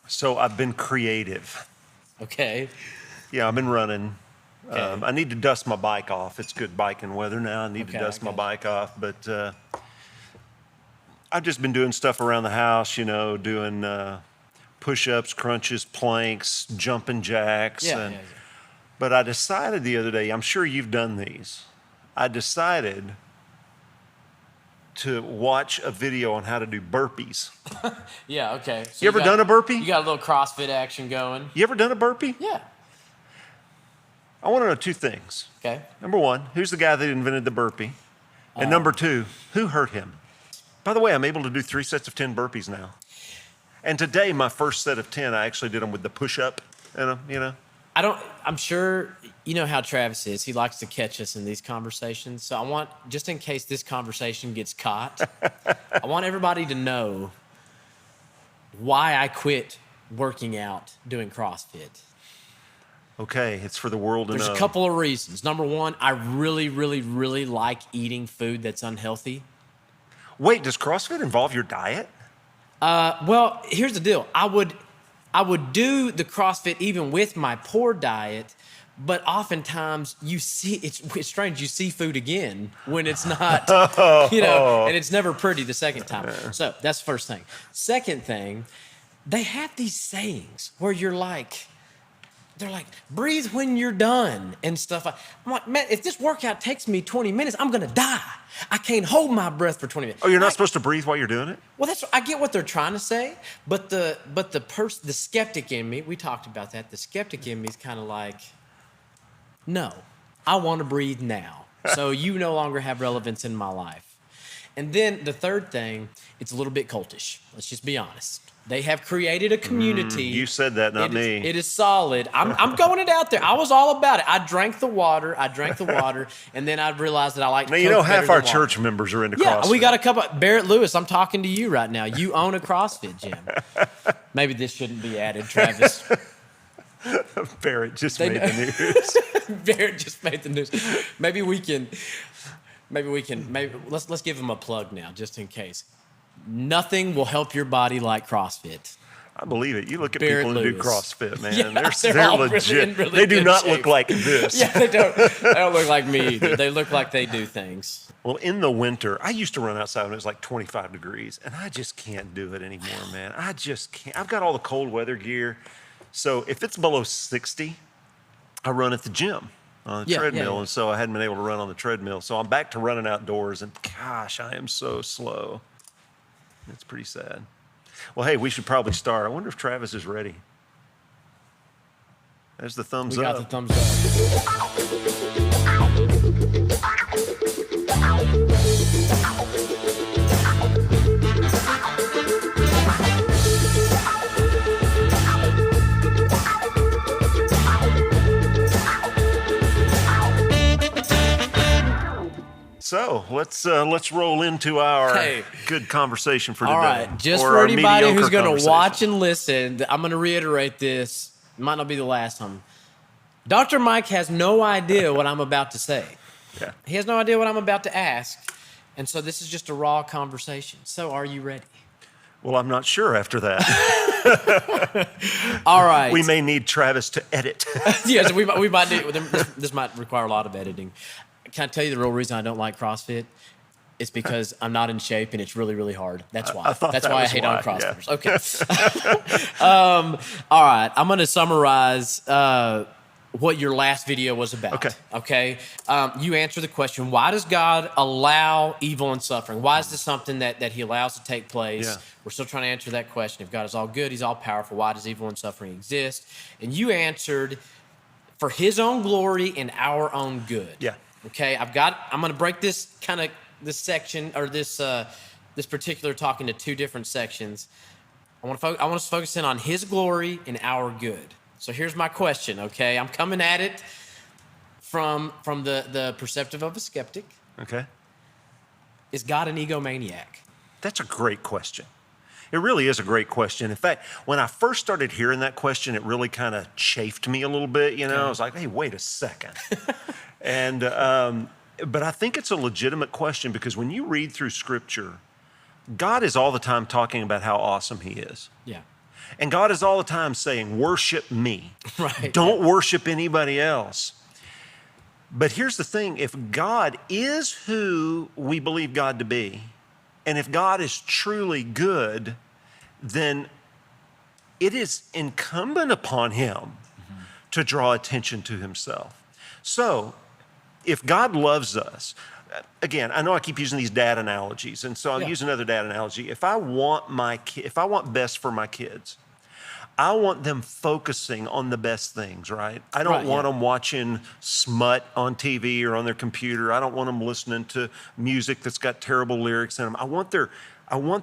So I've been creative. Okay. Yeah, I've been running. Okay. I need to dust my bike off. It's good biking weather now. I need to Okay, dust I my got bike off. But I've just been doing stuff around the house, doing push-ups, crunches, planks, jumping jacks. Yeah. But I decided the other day, I'm sure you've done these. I decided to watch a video on how to do burpees. Yeah, okay. So You ever done a burpee? You got a little CrossFit action going. You ever done a burpee? Yeah. I want to know two things. Okay. Number one, who's the guy that invented the burpee? And number two, who hurt him? By the way, I'm able to do 3 sets of 10 burpees now. And today, my first set of 10, I actually did them with the push-up, I'm sure you know how Travis is. He likes to catch us in these conversations. So I want, just in case this conversation gets caught, I want everybody to know why I quit working out doing CrossFit. Okay, it's for the world to know. There's a couple of reasons. Number one, I really, really, really like eating food that's unhealthy. Wait, does CrossFit involve your diet? Well, here's the deal. I would do the CrossFit even with my poor diet, but oftentimes it's strange. You see food again when it's not, and it's never pretty the second time. So that's the first thing. Second thing, they have these sayings where they're like, breathe when you're done and stuff. I'm like, man, if this workout takes me 20 minutes, I'm going to die. I can't hold my breath for 20 minutes. Oh, you're not supposed to breathe while you're doing it? Well, I get what they're trying to say, but the skeptic in me, we talked about that. The skeptic in me is kind of like, no, I want to breathe now. So you no longer have relevance in my life. And then the third thing, it's a little bit cultish. Let's just be honest. They have created a community. You said that, not me. It is solid. I'm going it out there. I was all about it. I drank the water, and then I realized that I like. Now, half our church members are into CrossFit. Yeah, we got a couple. Barrett Lewis, I'm talking to you right now. You own a CrossFit gym. Maybe this shouldn't be added, Travis. Barrett just made the news. Barrett just made the news. Maybe let's give him a plug now, just in case. Nothing will help your body like CrossFit. I believe it. You look at Barrett people who do Lewis. CrossFit, man. Yeah, they're legit. Really they do not shape. look like this. Yeah, they don't look like me either. They look like they do things. Well, in the winter, I used to run outside when it was like 25 degrees, and I just can't do it anymore, man. I just can't. I've got all the cold weather gear. So if it's below 60, I run at the gym on the treadmill. Yeah. And so I hadn't been able to run on the treadmill. So I'm back to running outdoors, and gosh, I am so slow. It's pretty sad. Well, hey, we should probably start. I wonder if Travis is ready. There's the thumbs up. We got the thumbs up. So let's roll into our good conversation for today. All right, just for anybody who's going to watch and listen, I'm going to reiterate this. It might not be the last time. Dr. Mike has no idea what I'm about to say. Yeah. He has no idea what I'm about to ask. And so this is just a raw conversation. So are you ready? Well, I'm not sure after that. All right. We may need Travis to edit. Yes, we might do. This might require a lot of editing. Can I tell you the real reason I don't like CrossFit? It's because I'm not in shape and it's really, really hard. That's why. That's why I hate on CrossFitters. Yeah. Okay. All right. I'm going to summarize what your last video was about. Okay. You answer the question, why does God allow evil and suffering? Why is this something that he allows to take place? Yeah. We're still trying to answer that question. If God is all good, he's all powerful, why does evil and suffering exist? And you answered, for his own glory and our own good. Yeah. Okay, I'm going to break this section or this particular talk into two different sections. I want us to focus in on his glory and our good. So here's my question, okay? I'm coming at it from the perspective of a skeptic. Okay. Is God an egomaniac? That's a great question. It really is a great question. In fact, when I first started hearing that question, it really kind of chafed me a little bit. I was like, hey, wait a second. And but I think it's a legitimate question because when you read through Scripture, God is all the time talking about how awesome he is. Yeah. And God is all the time saying, worship me. Right. Don't worship anybody else. But here's the thing. If God is who we believe God to be, and if God is truly good, then it is incumbent upon him to draw attention to himself. So if God loves us, again, I know I keep using these dad analogies, and so I'll use another dad analogy. If I want best for my kids, I want them focusing on the best things, right? I don't want them watching smut on TV or on their computer. I don't want them listening to music that's got terrible lyrics in them. I want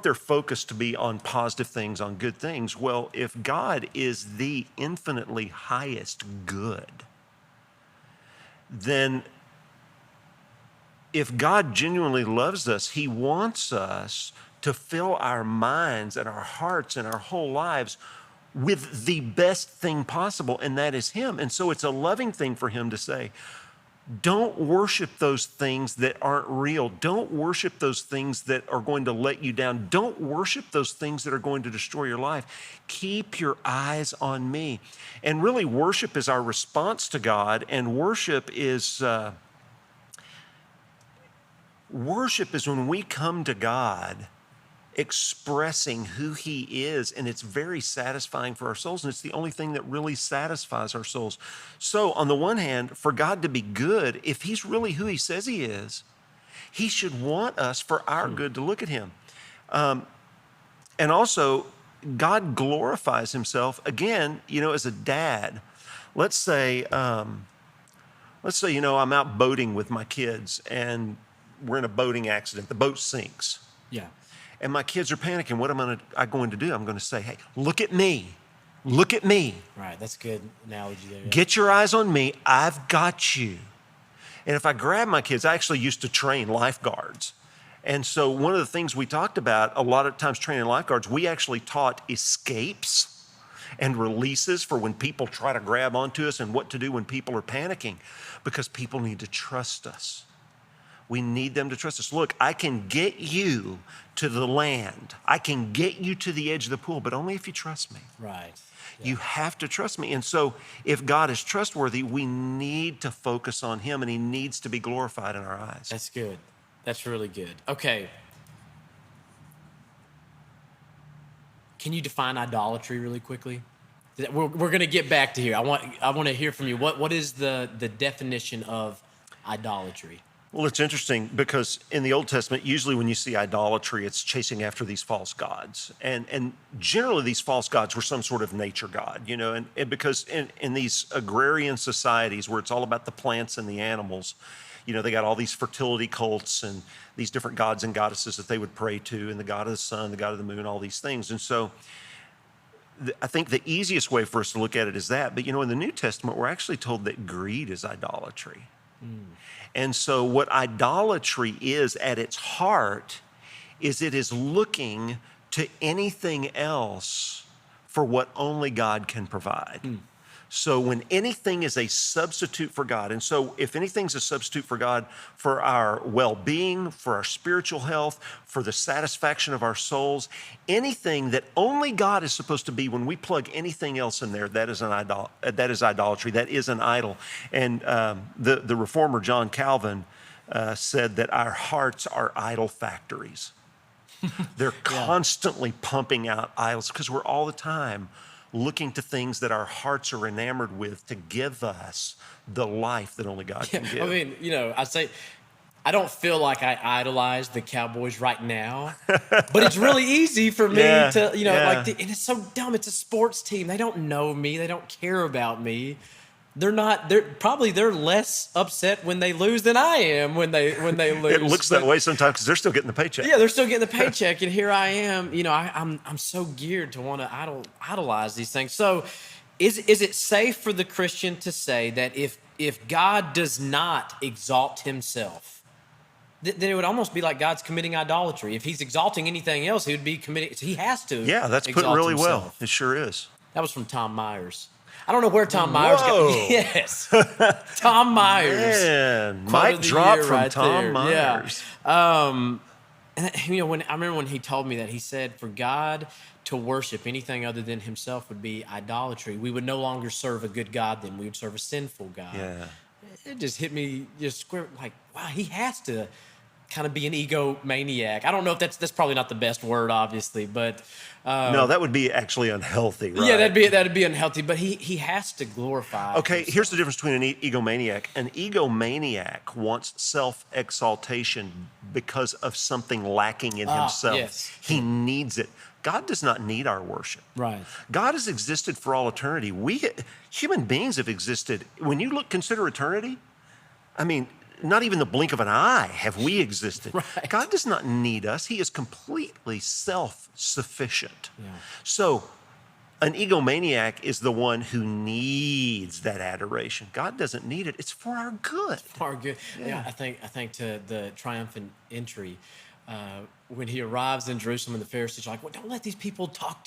their focus to be on positive things, on good things. Well, if God is the infinitely highest good, then if God genuinely loves us, he wants us to fill our minds and our hearts and our whole lives with the best thing possible, and that is him. And so it's a loving thing for him to say, don't worship those things that aren't real. Don't worship those things that are going to let you down. Don't worship those things that are going to destroy your life. Keep your eyes on me. And really, worship is our response to God, and worship is when we come to God expressing who he is, and it's very satisfying for our souls, and it's the only thing that really satisfies our souls. So on the one hand, for God to be good, if he's really who he says he is, he should want us for our good to look at him. And also, God glorifies himself, again, as a dad. Let's say, I'm out boating with my kids, and we're in a boating accident. The boat sinks. Yeah. And my kids are panicking. What am I going to do? I'm going to say, hey, look at me. Look at me. Right, that's a good analogy there. Yeah. Get your eyes on me. I've got you. And if I grab my kids, I actually used to train lifeguards. And so one of the things we talked about a lot of times training lifeguards, we actually taught escapes and releases for when people try to grab onto us and what to do when people are panicking, because people need to trust us. We need them to trust us. Look, I can get you to the land. I can get you to the edge of the pool, but only if you trust me. Right. Yeah. You have to trust me. And so if God is trustworthy, we need to focus on him, and he needs to be glorified in our eyes. That's good. That's really good. Okay. Can you define idolatry really quickly? We're going to get back to here. I want to hear from you. What is the definition of idolatry? Well, it's interesting because in the Old Testament, usually when you see idolatry, it's chasing after these false gods. And generally these false gods were some sort of nature god, and because in these agrarian societies where it's all about the plants and the animals, they got all these fertility cults and these different gods and goddesses that they would pray to, and the god of the sun, the god of the moon, all these things. And so I think the easiest way for us to look at it is that. But, in the New Testament, we're actually told that greed is idolatry. And so what idolatry is at its heart is it is looking to anything else for what only God can provide. So when anything is a substitute for God, and so if anything's a substitute for God for our well-being, for our spiritual health, for the satisfaction of our souls, anything that only God is supposed to be, when we plug anything else in there, that is idolatry. That is an idol. And the reformer John Calvin said that our hearts are idol factories. They're constantly pumping out idols because we're all the time looking to things that our hearts are enamored with to give us the life that only God can give. I mean, I don't feel like I idolize the Cowboys right now, but it's really easy for me to, and it's so dumb. It's a sports team. They don't know me. They don't care about me. They're less upset when they lose than I am when they lose. It looks that way sometimes because they're still getting the paycheck. Yeah, they're still getting the paycheck, and here I am. I'm so geared to want to idolize these things. So, is it safe for the Christian to say that if God does not exalt himself, then it would almost be like God's committing idolatry? If he's exalting anything else, he would be committing. He has to. Yeah, that's put really himself. Well. It sure is. That was from Tom Myers. I don't know where Tom Myers got. Yes, Tom Myers. Man, mic drop from Tom Myers. Yeah. And you know, when I remember when he told me that, he said, for God to worship anything other than himself would be idolatry. We would no longer serve a good God, then we would serve a sinful God. Yeah. It just hit me just square, like, wow, he has to kind of be an egomaniac. I don't know if that's probably not the best word, obviously, but No, that would be actually unhealthy, right? yeah, that'd be unhealthy. But he has to glorify. Okay, himself. here's the difference between an egomaniac. An egomaniac wants self-exaltation because of something lacking in himself. Yes. He needs it. God does not need our worship. Right. God has existed for all eternity. We human beings have existed. When you consider eternity, I mean, not even the blink of an eye have we existed. Right. God does not need us. He is completely self-sufficient. Yeah. So an egomaniac is the one who needs that adoration. God doesn't need it. It's for our good. Far good. Yeah, I think to the triumphant entry, when he arrives in Jerusalem, and the Pharisees are like, "Well, don't let these people talk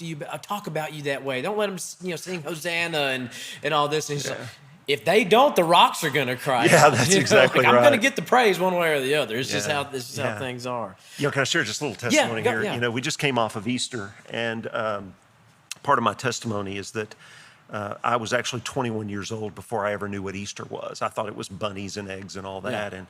about you that way. Don't let them, sing Hosanna and all this." And he's like, if they don't, the rocks are going to cry. Yeah, that's exactly I'm right. going to get the praise one way or the other. It's just how things are. Can I share just a little testimony here? Yeah. We just came off of Easter, and part of my testimony is that I was actually 21 years old before I ever knew what Easter was. I thought it was bunnies and eggs and all that. Yeah.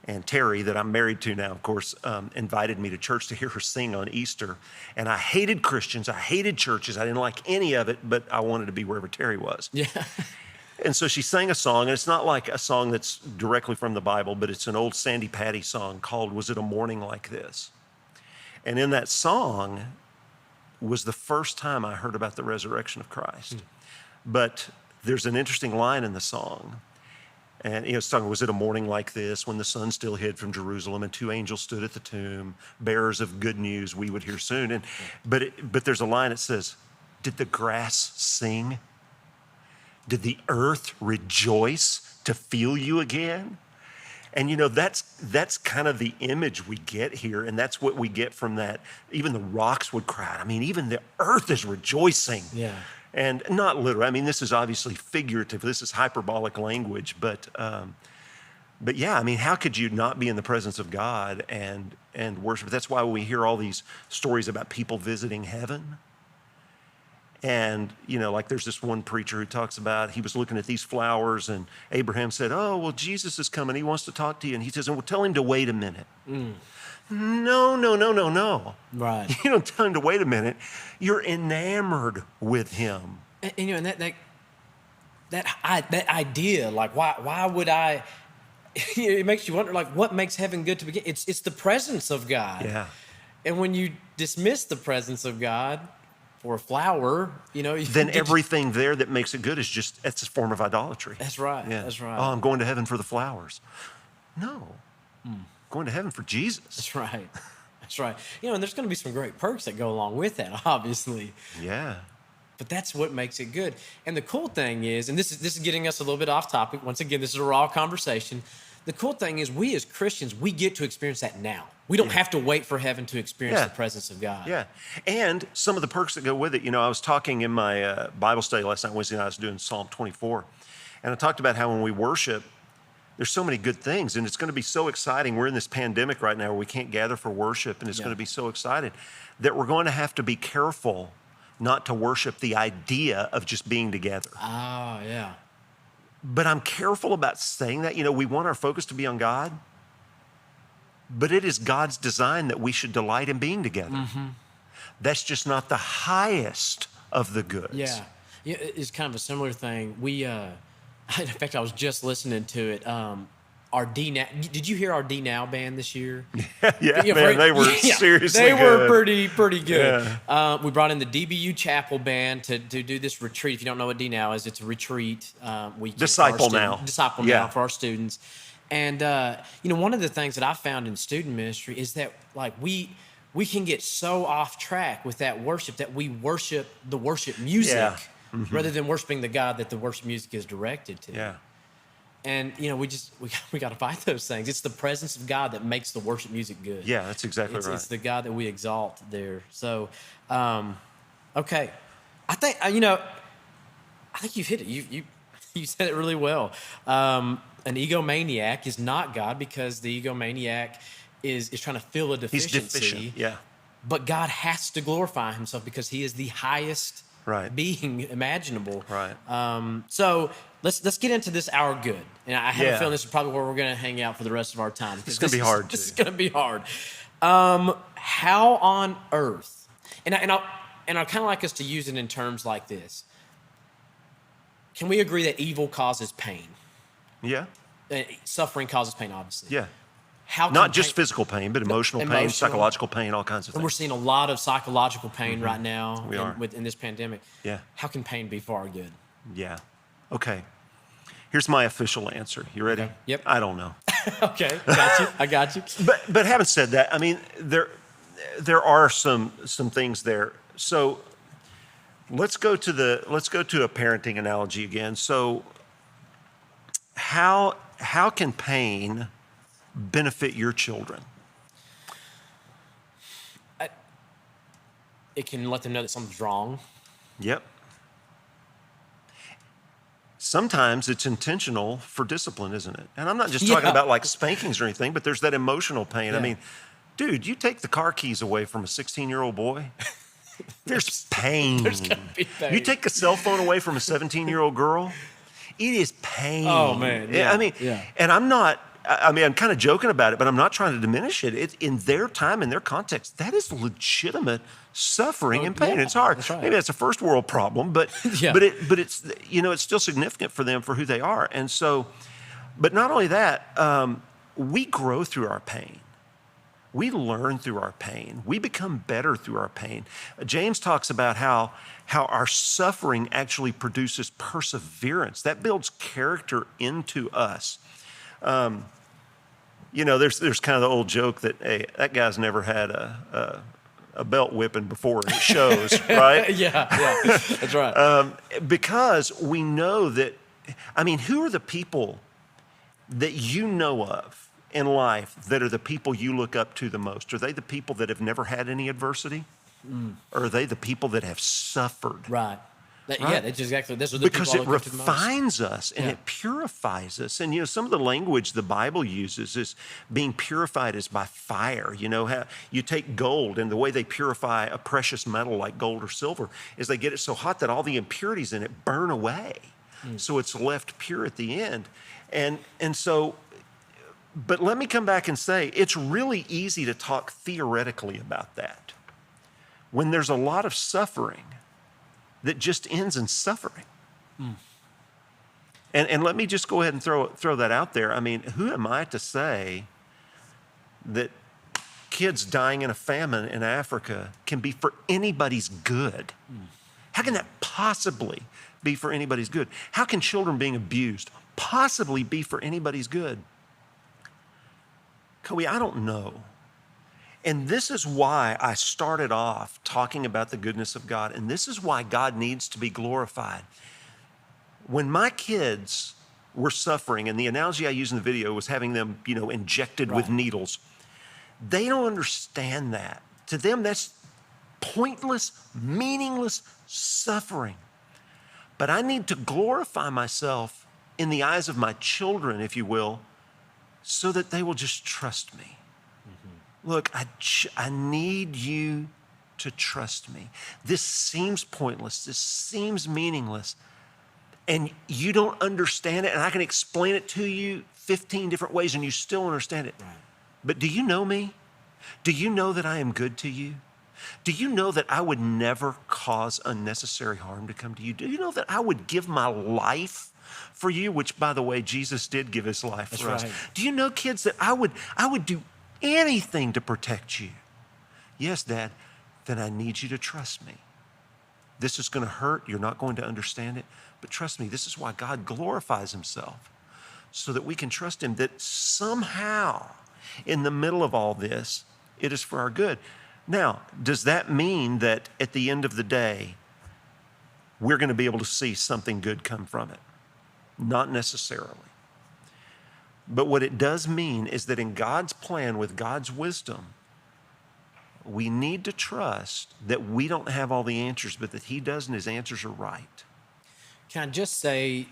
And Terry, that I'm married to now, of course, invited me to church to hear her sing on Easter. And I hated Christians. I hated churches. I didn't like any of it, but I wanted to be wherever Terry was. Yeah. And so she sang a song, and it's not like a song that's directly from the Bible, but it's an old Sandy Patty song called "Was It a Morning Like This?" And in that song was the first time I heard about the resurrection of Christ. But there's an interesting line in the song. And it's talking, was it a morning like this when the sun still hid from Jerusalem and two angels stood at the tomb, bearers of good news we would hear soon. But there's a line that says, did the grass sing? Did the earth rejoice to feel you again? And that's kind of the image we get here, and that's what we get from that. Even the rocks would cry. I mean, even the earth is rejoicing. Yeah. And not literal. I mean, this is obviously figurative. This is hyperbolic language, but yeah. I mean, how could you not be in the presence of God and worship? That's why we hear all these stories about people visiting heaven. And, like there's this one preacher who talks about, he was looking at these flowers and Abraham said, oh, well, Jesus is coming. He wants to talk to you. And he says, well, tell him to wait a minute. No. Right. You don't tell him to wait a minute. You're enamored with him. And that idea, like, why would I, it makes you wonder, like, what makes heaven good to begin? It's the presence of God. Yeah. And when you dismiss the presence of God for a flower, then everything there that makes it good is it's a form of idolatry. That's right. Yeah. That's right. Oh, I'm going to heaven for the flowers. No. Going to heaven for Jesus. That's right. That's right. And there's going to be some great perks that go along with that, obviously. Yeah. But that's what makes it good. And the cool thing is, and this is getting us a little bit off topic. Once again, this is a raw conversation. The cool thing is, we as Christians, we get to experience that now. We don't have to wait for heaven to experience the presence of God. Yeah. And some of the perks that go with it. I was talking in my Bible study last night, Wednesday night, I was doing Psalm 24. And I talked about how when we worship, there's so many good things. And it's going to be so exciting. We're in this pandemic right now where we can't gather for worship. And it's going to be so exciting that we're going to have to be careful not to worship the idea of just being together. Oh, yeah. But I'm careful about saying that. We want our focus to be on God, but it is God's design that we should delight in being together. Mm-hmm. That's just not the highest of the goods. Yeah. It's kind of a similar thing. We, in fact, I was just listening to it. Our D Now. Did you hear our D Now band this year? Yeah, man, they were seriously They were good. pretty good. Yeah. We brought in the DBU Chapel band to do this retreat. If you don't know what D Now is, it's a retreat. Disciple Now for our students. And one of the things that I found in student ministry is that, like, we can get so off track with that worship that we worship the worship music rather than worshiping the God that the worship music is directed to. Yeah. And we got to fight those things. It's the presence of God that makes the worship music good. Yeah, that's exactly right. It's the God that we exalt there. So, okay, I think you've hit it. You said it really well. An egomaniac is not God, because the egomaniac is trying to fill a He's deficiency. deficient. Yeah. But God has to glorify himself because he is the highest Right. being imaginable. Right. So let's get into this our good. And I have a Yeah. feeling this is probably where we're going to hang out for the rest of our time. It's gonna be hard, This is too. going to be hard. How on earth? And I kind of like us to use it in terms like this. Can we agree that evil causes pain? Yeah. Suffering causes pain, obviously. Yeah. How can Not just pain- physical pain, but emotional pain, Emotional. psychological pain, all kinds of And we're things. seeing a lot of psychological pain right now We are. in this pandemic. Yeah. How can pain be for our good? Yeah. Okay. Here's my official answer. You ready? Okay. Yep. I don't know. Okay, got you. I got you. But having said that, I mean, there are some things there. So let's go to a parenting analogy again. So how can pain benefit your children? It can let them know that something's wrong. Yep. Sometimes it's intentional for discipline, isn't it? And I'm not just talking Yeah. about like spankings or anything, but there's that emotional pain. I Yeah. mean, dude, you take the car keys away from a 16-year-old boy, there's pain. There's gonna be pain. You take a cell phone away from a 17-year-old girl, it is pain. Oh, man, I mean, yeah. and I'm kind of joking about it, but I'm not trying to diminish it. It's in their time, in their context, that is legitimate suffering and pain. yeah, It's hard. that's right. Maybe that's a first world problem, but Yeah. but it's it's still significant for them for who they are. And so, but not only that, we grow through our pain. We learn through our pain. We become better through our pain. James talks about how our suffering actually produces perseverance. That builds character into us. There's kind of the old joke that, hey, that guy's never had a belt whipping before, and it shows, right? yeah, that's right. Because we know that, I mean, who are the people that you know of in life that are the people you look up to the most? Are they the people that have never had any adversity? Or are they the people that have suffered? Right. Yeah, Right. that's exactly. Those are the Because people I it look up to the most. refines us and Yeah. it purifies us. And, some of the language the Bible uses is being purified is by fire. How you take gold, and the way they purify a precious metal like gold or silver is they get it so hot that all the impurities in it burn away. So it's left pure at the end. And so, but let me come back and say, it's really easy to talk theoretically about that when there's a lot of suffering that just ends in suffering. And let me just go ahead and throw that out there. I mean, who am I to say that kids dying in a famine in Africa can be for anybody's good? How can that possibly be for anybody's good? How can children being abused possibly be for anybody's good? Coey, I don't know. And this is why I started off talking about the goodness of God. And this is why God needs to be glorified. When my kids were suffering, and the analogy I used in the video was having them, injected with Right. needles, they don't understand that. To them, that's pointless, meaningless suffering. But I need to glorify myself in the eyes of my children, if you will, so that they will just trust me. Look, I need you to trust me. This seems pointless. This seems meaningless. And you don't understand it. And I can explain it to you 15 different ways and you still understand it. Right. But do you know me? Do you know that I am good to you? Do you know that I would never cause unnecessary harm to come to you? Do you know that I would give my life for you? Which, by the way, Jesus did give his life for us. right. Do you know, kids, that I would do anything to protect you? Yes, Dad, then I need you to trust me. This is going to hurt. You're not going to understand it. But trust me, this is why God glorifies himself, so that we can trust him that somehow in the middle of all this, it is for our good. Now, does that mean that at the end of the day, we're going to be able to see something good come from it? Not necessarily. But what it does mean is that in God's plan, with God's wisdom, we need to trust that we don't have all the answers, but that he does, and his answers are right. Can I just say,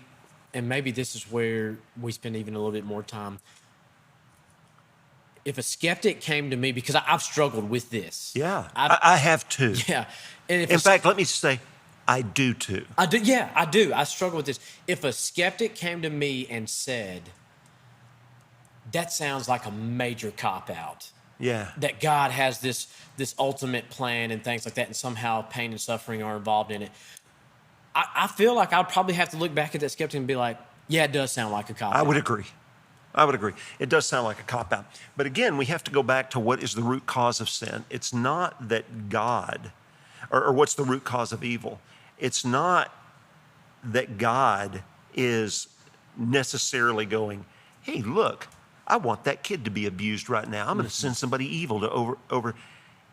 and maybe this is where we spend even a little bit more time, if a skeptic came to me, because I've struggled with this. Yeah, I've, I have too. yeah. And if In fact, let me say, I do too. I do. Yeah, I do. I struggle with this. If a skeptic came to me and said, that sounds like a major cop-out, Yeah. that God has this ultimate plan and things like that, and somehow pain and suffering are involved in it, I feel like I'd probably have to look back at that skeptic and be like, yeah, it does sound like a cop-out. I would agree. It does sound like a cop-out. But again, we have to go back to what is the root cause of sin. It's not that God, or what's the root cause of evil. It's not that God is necessarily going, hey, look, I want that kid to be abused right now. I'm going to send somebody evil to over.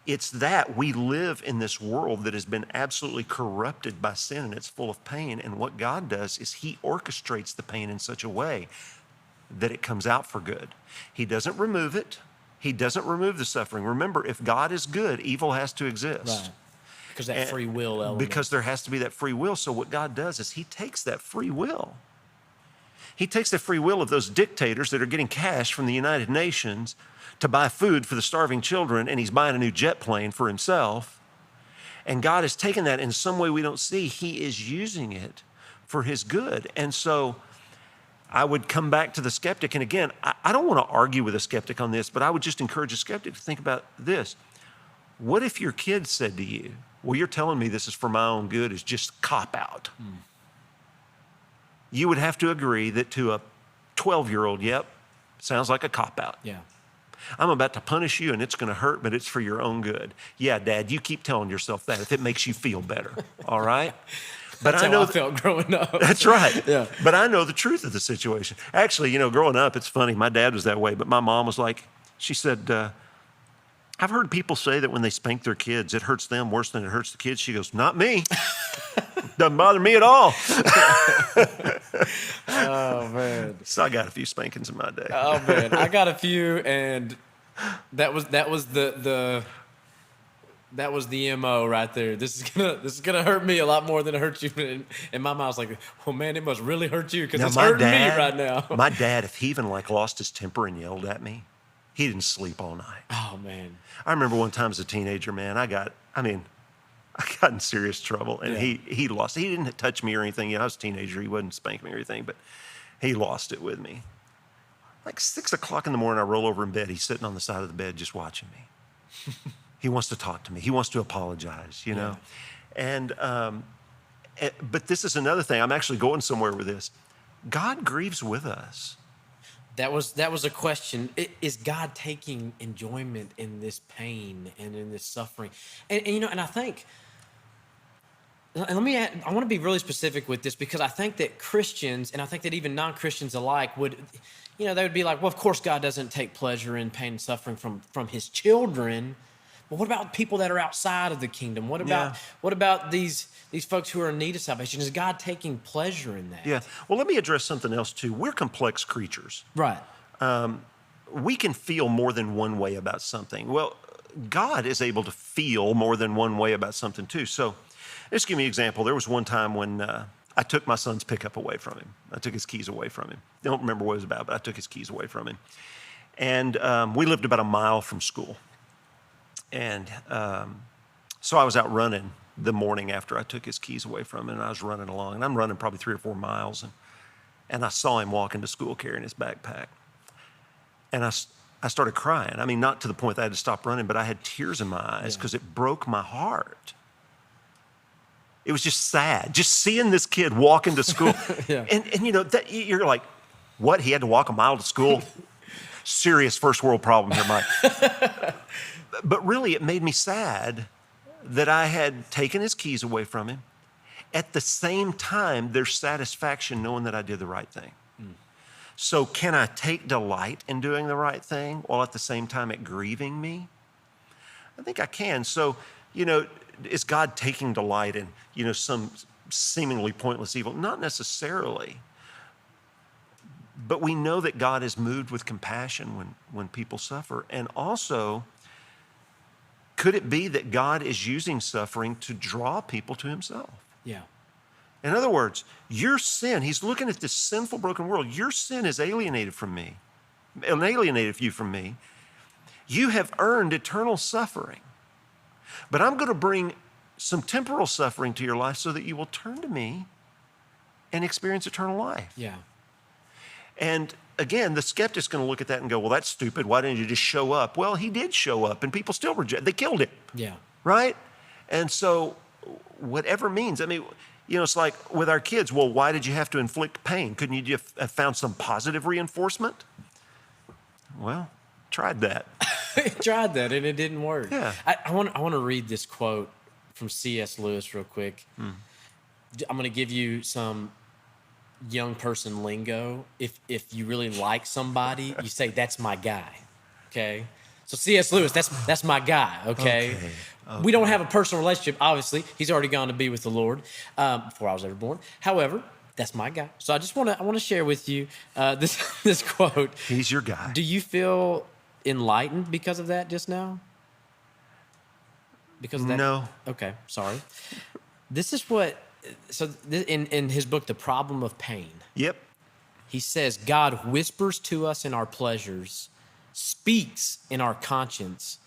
It's that we live in this world that has been absolutely corrupted by sin, and it's full of pain. And what God does is he orchestrates the pain in such a way that it comes out for good. He doesn't remove it. He doesn't remove the suffering. Remember, if God is good, evil has to exist. Right. Because that free will element. Because there has to be that free will. So what God does is he takes that free will. He takes the free will of those dictators that are getting cash from the United Nations to buy food for the starving children, and he's buying a new jet plane for himself. And God has taken that in some way we don't see. He is using it for his good. And so I would come back to the skeptic. And again, I don't want to argue with a skeptic on this, but I would just encourage a skeptic to think about this. What if your kid said to you, well, you're telling me this is for my own good, is just cop out? You would have to agree that to a 12-year-old, yep, sounds like a cop out. Yeah. I'm about to punish you and it's going to hurt, but it's for your own good. Yeah, Dad, you keep telling yourself that if it makes you feel better, all right? But That's I know how I felt growing up. That's right. Yeah. But I know the truth of the situation. Actually, growing up, it's funny. My dad was that way, but my mom was like, she said, I've heard people say that when they spank their kids, it hurts them worse than it hurts the kids. She goes, not me. Doesn't bother me at all. Oh, man. So I got a few spankings in my day. Oh, man. I got a few, and that was the MO right there. This is gonna hurt me a lot more than it hurts you. And my mom was like, well, man, it must really hurt you because it's hurting me right now. My dad, if he even lost his temper and yelled at me, he didn't sleep all night. Oh, man. I remember one time as a teenager, man, I got in serious trouble, and he lost. He didn't touch me or anything. I was a teenager. He wouldn't spank me or anything, but he lost it with me. Like 6 o'clock in the morning, I roll over in bed. He's sitting on the side of the bed just watching me. He wants to talk to me. He wants to apologize, know. And but this is another thing. I'm actually going somewhere with this. God grieves with us. That was a question. Is God taking enjoyment in this pain and in this suffering? And I think, and I want to be really specific with this, because I think that Christians, and I think that even non-Christians alike would, they would be like, well, of course God doesn't take pleasure in pain and suffering from his children. But what about people that are outside of the kingdom? What about these folks who are in need of salvation? Is God taking pleasure in that? Yeah. Well, let me address something else too. We're complex creatures. Right. We can feel more than one way about something. Well, God is able to feel more than one way about something too. So let's give me an example. There was one time when I took my son's pickup away from him. I took his keys away from him. I don't remember what it was about, but I took his keys away from him. And we lived about a mile from school. And so I was out running the morning after I took his keys away from him, and I was running along. And I'm running probably 3 or 4 miles, and I saw him walking to school carrying his backpack. And I started crying. I mean, not to the point that I had to stop running, but I had tears in my eyes because it broke my heart. It was just sad, just seeing this kid walking to school. And that you're like, what? He had to walk a mile to school? Serious first world problem here, Mike. But really, it made me sad that I had taken his keys away from him. At the same time, there's satisfaction knowing that I did the right thing. So can I take delight in doing the right thing while at the same time it grieving me? I think I can. So, is God taking delight in, some seemingly pointless evil? Not necessarily. But we know that God is moved with compassion when people suffer. And also, could it be that God is using suffering to draw people to himself? Yeah. In other words, your sin, he's looking at this sinful, broken world. Your sin is alienated you from me. You have earned eternal suffering. But I'm going to bring some temporal suffering to your life so that you will turn to me and experience eternal life. Yeah. And again, the skeptic's going to look at that and go, well, that's stupid. Why didn't you just show up? Well, he did show up, and people still reject. They killed him. Yeah. Right? And so whatever means, I mean, it's like with our kids, well, why did you have to inflict pain? Couldn't you have found some positive reinforcement? Well, tried that. Tried that, and it didn't work. Yeah. I want to read this quote from C.S. Lewis real quick. I'm going to give you some young person lingo. If you really like somebody, you say, that's my guy. Okay? So C.S. Lewis, that's my guy, okay? We don't have a personal relationship, obviously. He's already gone to be with the Lord before I was ever born. However, that's my guy. So I want to share with you this quote. He's your guy. Do you feel enlightened because of that just now? Because of that? No. Okay, sorry. This is what, in his book, The Problem of Pain, Yep. he says, God whispers to us in our pleasures, speaks in our conscience,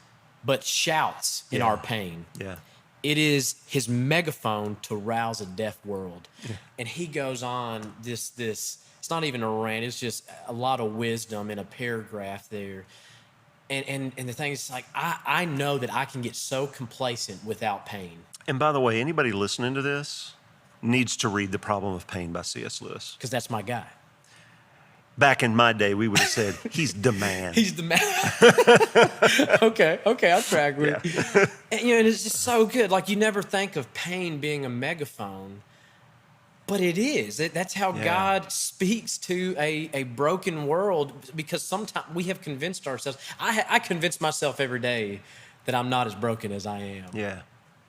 but shouts in our pain. Yeah. It is his megaphone to rouse a deaf world. Yeah. And he goes on this, it's not even a rant, it's just a lot of wisdom in a paragraph there. And the thing is, like, I know that I can get so complacent without pain. And by the way, anybody listening to this needs to read The Problem of Pain by C.S. Lewis. Because that's my guy. Back in my day, we would have said, he's the man. He's the man. Okay, I'll track with you. And it's just so good. Like, you never think of pain being a megaphone, but it is. That's how God speaks to a broken world, because sometimes we have convinced ourselves. I convince myself every day that I'm not as broken as I am. Yeah.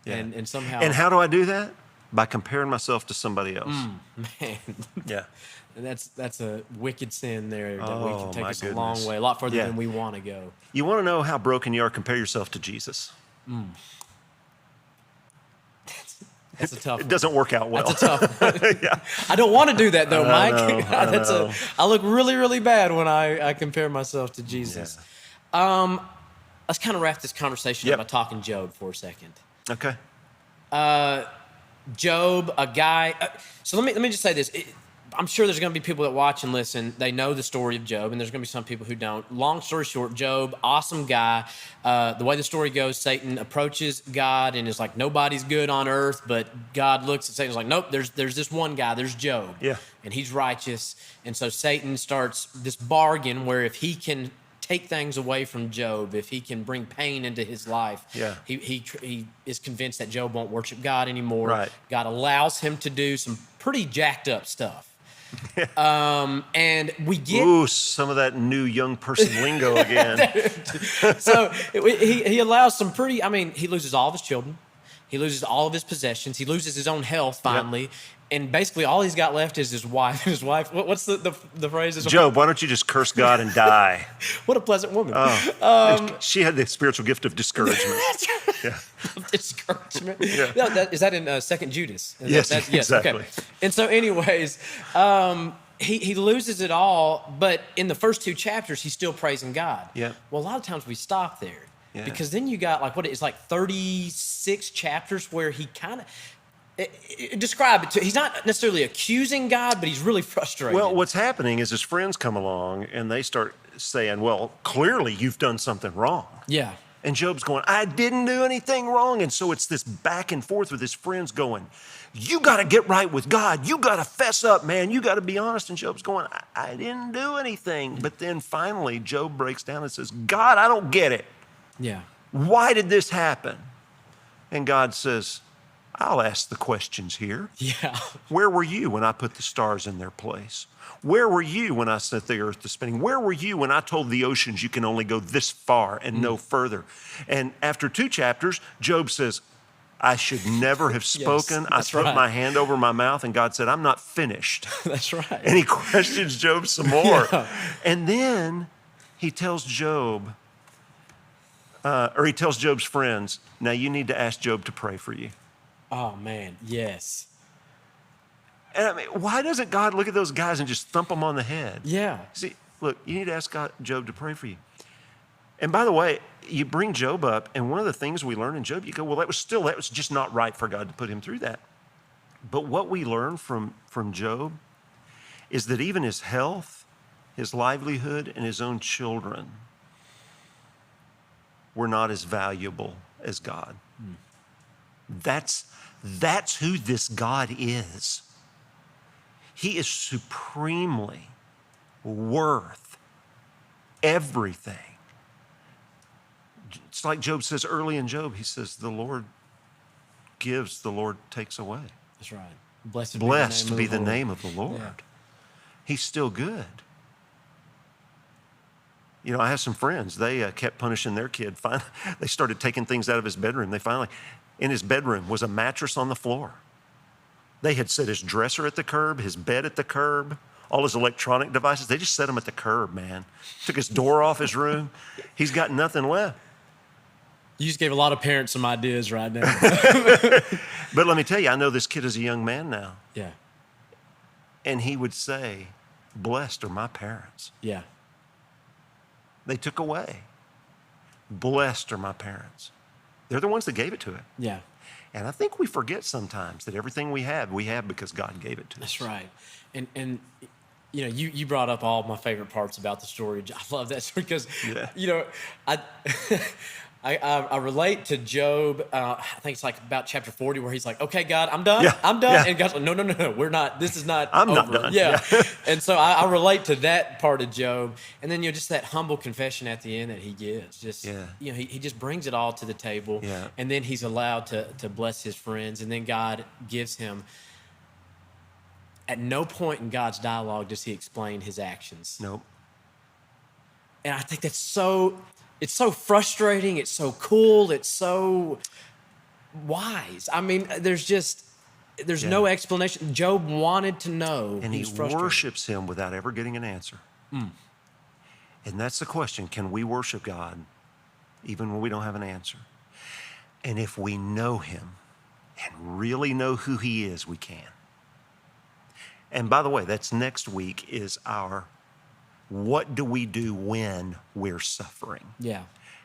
And somehow. And how do I do that? By comparing myself to somebody else. Man. Yeah. And that's a wicked sin there that we can take my us a goodness. long way, a lot further than we want to go. You want to know how broken you are? Compare yourself to Jesus. That's a tough one. It doesn't work out well. That's a tough one. I don't want to do that, though, Mike. know. I look really, really bad when I compare myself to Jesus. Yeah. Let's kind of wrap this conversation up by talking Job for a second. Okay. Job, a guy. So let me just say this. I'm sure there's going to be people that watch and listen. They know the story of Job, and there's going to be some people who don't. Long story short, Job, awesome guy. The way the story goes, Satan approaches God and is like, nobody's good on earth, but God looks at Satan and is like, nope, there's this one guy, there's Job. Yeah. And he's righteous. And so Satan starts this bargain where if he can take things away from Job, if he can bring pain into his life, he is convinced that Job won't worship God anymore. Right. God allows him to do some pretty jacked up stuff. And we get some of that new young person lingo again. So he allows some pretty. I mean, he loses all of his children, he loses all of his possessions, he loses his own health finally, and basically all he's got left is his wife. His wife. What's the phrase? Job, why don't you just curse God and die? What a pleasant woman. She had the spiritual gift of discouragement. Discouragement. Yeah. No, is that in Second Judas? Yes, exactly. Okay. And so, anyways, he loses it all, but in the first 2 chapters, he's still praising God. Yeah. Well, a lot of times we stop there because then you got it's like 36 chapters where he kind of. Describe it to. He's not necessarily accusing God, but he's really frustrated. Well, what's happening is his friends come along and they start saying, well, clearly you've done something wrong. Yeah. And Job's going, I didn't do anything wrong. And so it's this back and forth with his friends going, you got to get right with God. You got to fess up, man. You got to be honest. And Job's going, I didn't do anything. But then finally, Job breaks down and says, God, I don't get it. Yeah. Why did this happen? And God says, I'll ask the questions here. Yeah. Where were you when I put the stars in their place? Where were you when I set the earth to spinning? Where were you when I told the oceans you can only go this far and no further? And after 2 chapters, Job says, I should never have spoken. I put my hand over my mouth, and God said, I'm not finished. That's right. And he questions Job some more. Yeah. And then he tells Job, he tells Job's friends, now you need to ask Job to pray for you. Oh, man, yes. And I mean, why doesn't God look at those guys and just thump them on the head? Yeah. See, look, you need to ask Job to pray for you. And by the way, you bring Job up, and one of the things we learn in Job, you go, well, that was just not right for God to put him through that. But what we learn from Job is that even his health, his livelihood, and his own children were not as valuable as God. That's who this God is. He is supremely worth everything. It's like Job says early in Job, he says, the Lord gives, the Lord takes away. That's right. Blessed be the name of the Lord. Yeah. He's still good. You know, I have some friends, they kept punishing their kid. Finally, they started taking things out of his bedroom. In his bedroom was a mattress on the floor. They had set his dresser at the curb, his bed at the curb, all his electronic devices. They just set them at the curb, man. Took his door off his room. He's got nothing left. You just gave a lot of parents some ideas right now. But let me tell you, I know this kid is a young man now. Yeah. And he would say, blessed are my parents. Yeah. They took away. Blessed are my parents. They're the ones that gave it to him. Yeah. And I think we forget sometimes that everything we have because God gave it to us. That's right. And you know, you brought up all my favorite parts about the story. I love that story because, you know, I relate to Job. I think it's like about chapter 40 where he's like, okay, God, I'm done. Yeah, I'm done. yeah. And God's like, no, we're not. This is not I'm over. not done. Yeah. And so I relate to that part of Job. And then, you know, just that humble confession at the end that he gives. Just, you know, he just brings it all to the table. Yeah. And then he's allowed to bless his friends. And then God gives him. At no point in God's dialogue does he explain his actions. Nope. And I think that's it's so frustrating. It's so cool. It's so wise. I mean, there's no explanation. Job wanted to know. And he worships him without ever getting an answer. And that's the question. Can we worship God even when we don't have an answer? And if we know him and really know who he is, we can. And by the way, that's next week is our what do we do when we're suffering? Yeah.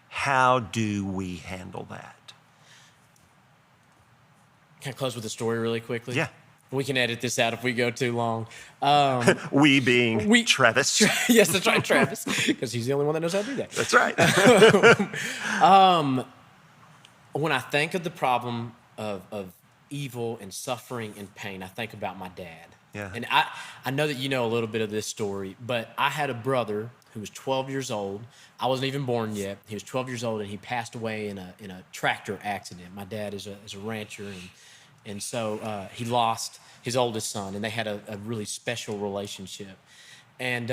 How do we handle that? Can I close with a story really quickly? Yeah. We can edit this out if we go too long. We being Travis. Yes, that's right, Travis, because he's the only one that knows how to do that. That's right. When I think of the problem of evil and suffering and pain, I think about my dad. Yeah. And I know that you know a little bit of this story, but I had a brother who was 12 years old. I wasn't even born yet. He was 12 years old, and he passed away in a tractor accident. My dad is a rancher, and so he lost his oldest son, and they had a really special relationship. And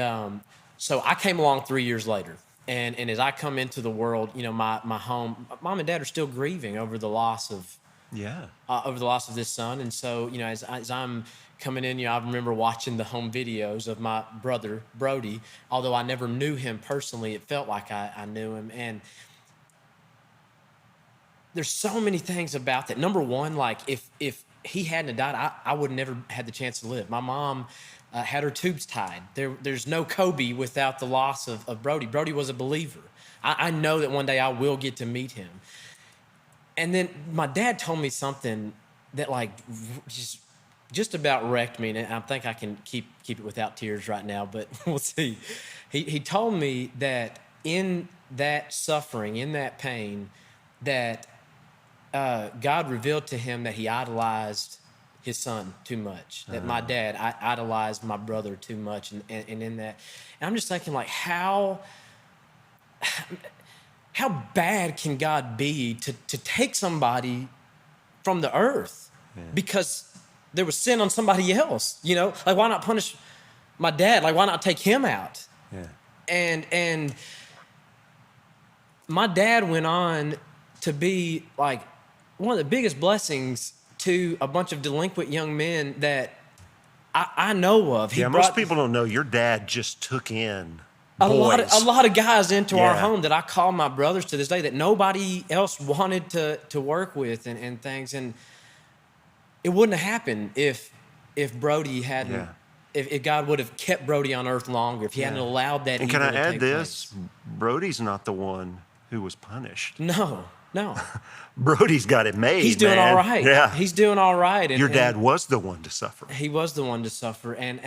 so I came along 3 years later. And as I come into the world, you know, my home, mom and dad are still grieving over the loss of this son. And so, you know, as I'm coming in, you know, I remember watching the home videos of my brother, Brody. Although I never knew him personally, it felt like I knew him. And there's so many things about that. Number one, like if he hadn't died, I would have never had the chance to live. My mom had her tubes tied. There's no Kobe without the loss of Brody. Brody was a believer. I know that one day I will get to meet him. And then my dad told me something that like just about wrecked me, and I think I can keep it without tears right now, but we'll see. He told me that in that suffering, in that pain, that God revealed to him that he idolized his son too much, that my dad idolized my brother too much, and in that, and I'm just thinking like how bad can God be to take somebody from the earth because there was sin on somebody else, you know? Like, why not punish my dad? Like, why not take him out? Yeah. And my dad went on to be like one of the biggest blessings to a bunch of delinquent young men that I know of. Most people don't know your dad just took in a boys. lot of guys into our home that I call my brothers to this day that nobody else wanted to work with and things. And it wouldn't have happened if Brody hadn't if God would have kept Brody on earth longer, if he hadn't allowed that And evil can I to add take this? place. Brody's not the one who was punished. No. Brody's got it made. He's doing man. all right. Yeah. He's doing all right. Your dad was the one to suffer. He was the one to suffer. And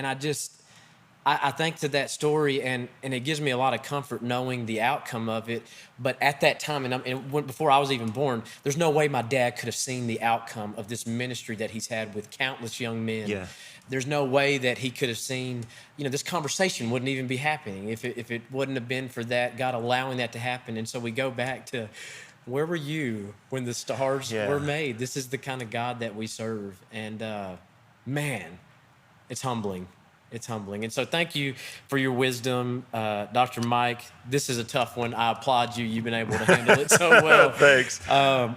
I think to that story, and it gives me a lot of comfort knowing the outcome of it. But at that time, before I was even born, there's no way my dad could have seen the outcome of this ministry that he's had with countless young men. Yeah. There's no way that he could have seen, this conversation wouldn't even be happening if it wouldn't have been for that, God allowing that to happen. And so we go back to, where were you when the stars were made? This is the kind of God that we serve. And man, it's humbling. It's humbling. And so thank you for your wisdom, Dr. Mike. This is a tough one. I applaud you. You've been able to handle it so well. Thanks.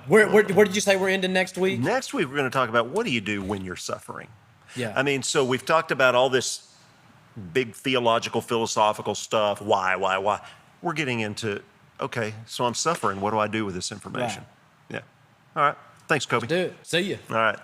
Where did you say we're into next week? Next week, we're going to talk about what do you do when you're suffering? Yeah. I mean, so we've talked about all this big theological, philosophical stuff. Why? We're getting into, okay, so I'm suffering. What do I do with this information? Right. Yeah. All right. Thanks, Kobe. Do it. See you. All right.